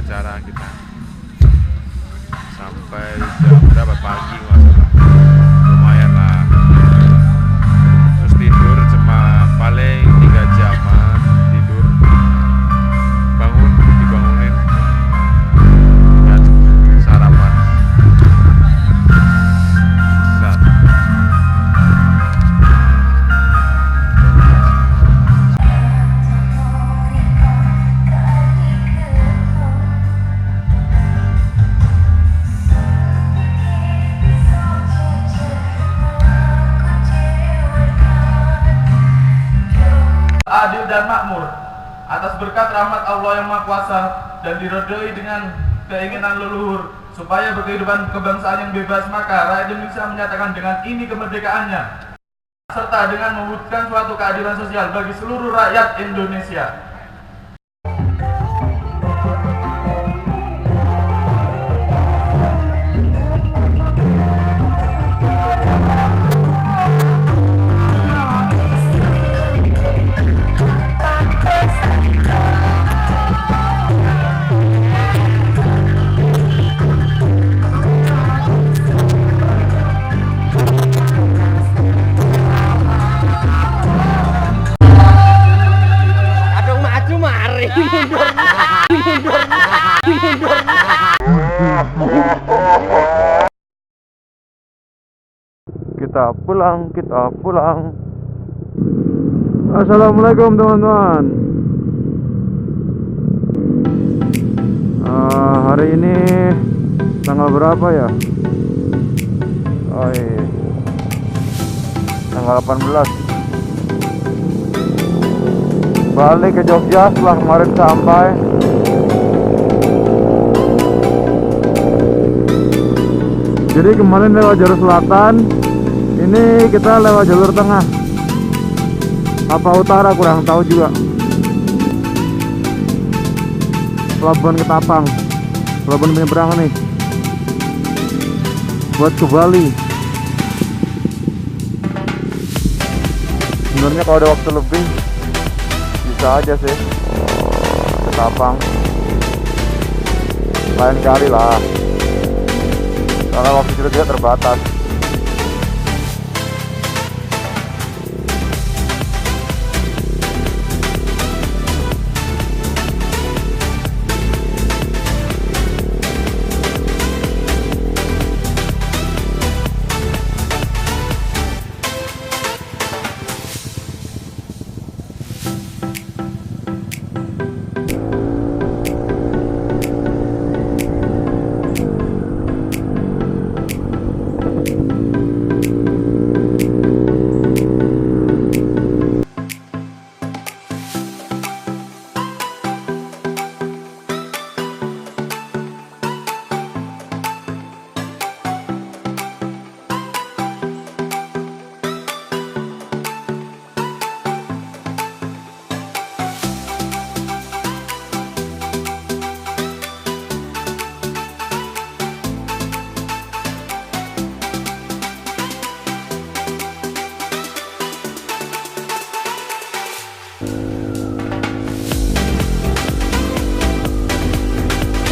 acara kita sampai jam berapa pagi masalah, lumayan lah. Terus tidur cuma paling 3 jaman tidur, bangun dibangunin dan sarapan. Nah, adil dan makmur atas berkat rahmat Allah yang Maha Kuasa dan diredoi dengan keinginan leluhur supaya berkehidupan kebangsaan yang bebas, maka rakyat Indonesia menyatakan dengan ini kemerdekaannya serta dengan mewujudkan suatu keadilan sosial bagi seluruh rakyat Indonesia. Kita pulang. Assalamualaikum teman-teman. Hari ini tanggal berapa ya? Oh iya, tanggal 18. Balik ke Jogja setelah kemarin sampai. Jadi kemarin lewat jalur selatan, ini kita lewat jalur tengah. Apa utara kurang tahu juga. Pelabuhan Ketapang, pelabuhan penyeberangan nih, buat ke Bali. Sebenarnya kalau ada waktu lebih bisa aja sih Ketapang, lain kali lah, karena waktu kita tidak terbatas.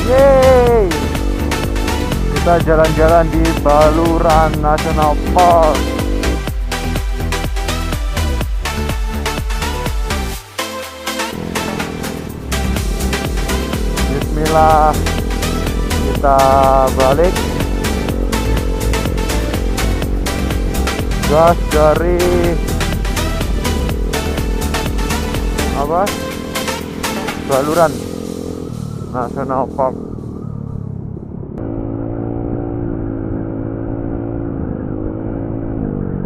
Yeay, kita jalan-jalan di Baluran National Park. Bismillah, kita balik. Gas dari apa? Baluran National Park.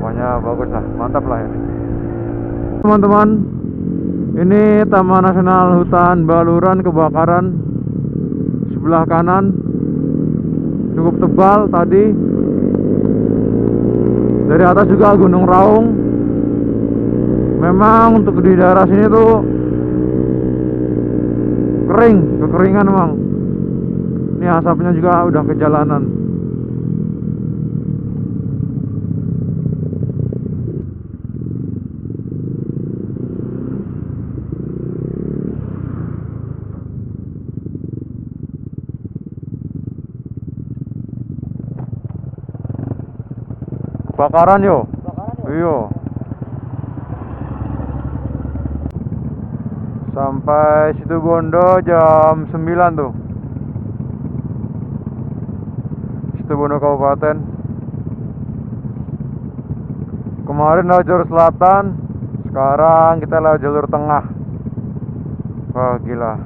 Pokoknya bagus lah, mantap lah ini. Teman-teman, ini Taman Nasional Hutan Baluran kebakaran sebelah kanan, cukup tebal tadi. Dari atas juga Gunung Raung. Memang untuk di daerah sini tuh kekeringan memang. Ini asapnya juga udah ke jalanan. Bakaran yo. Iya. Sampai situ Bondo jam 9 tuh. Situ Bondo Kabupaten. Kemarin lewat jalur selatan, sekarang kita lewat jalur tengah. Wah gila,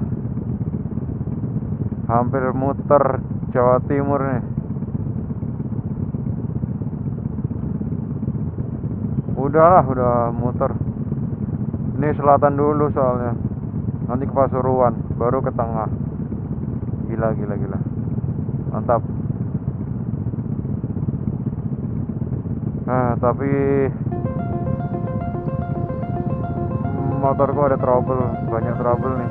hampir muter Jawa Timur nih. Udah muter. Ini selatan dulu soalnya, nanti ke Pasuruan, baru ke tengah. Gila, mantap. Nah tapi motorku ada trouble, banyak trouble nih.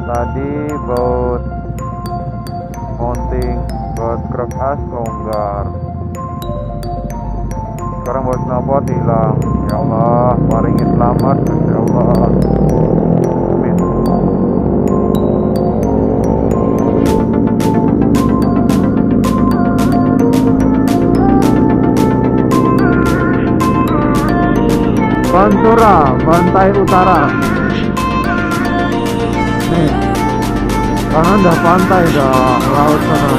Tadi baut mounting, baut krek as longgar. Sekarang baut knalpot hilang. Ya Allah, paringi selamat, ya Allah. Amin. Pantura, pantai utara. Nih, karena udah pantai, udah laut sana.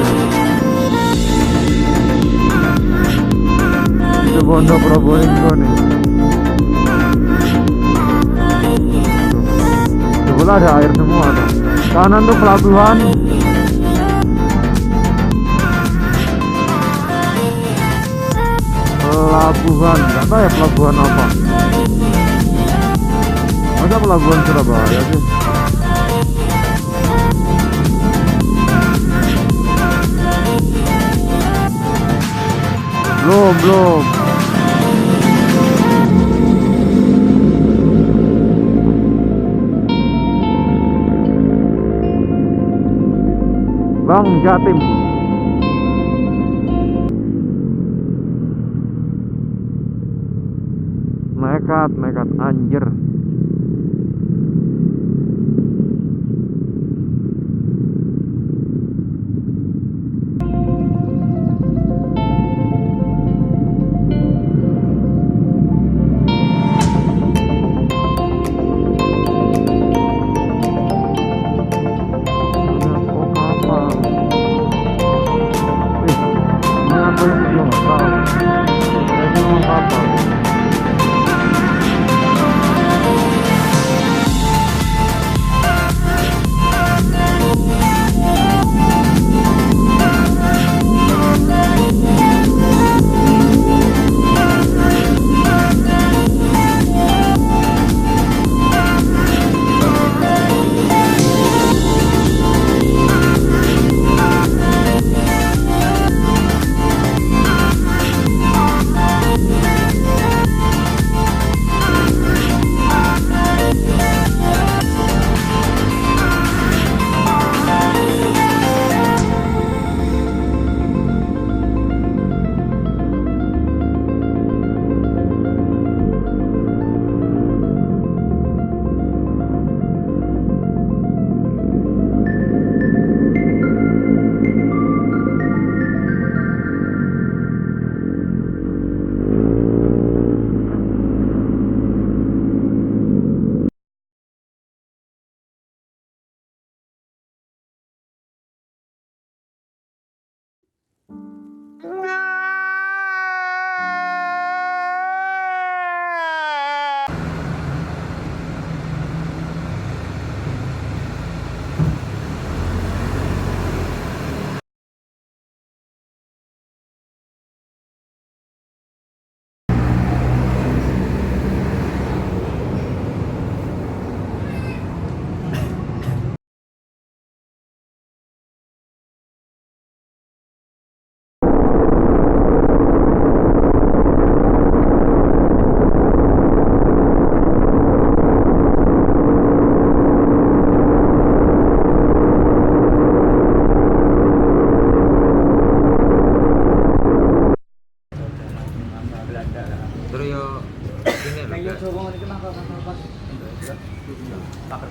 Itu Bondo Probolinggo nih. Sebelah ada air semua tuh. Kanan tuh pelabuhan. Nggak tahu ya pelabuhan apa. Masa pelabuhan Surabaya sih? Belum. Bang Jatim. Nekat anjir. Pakai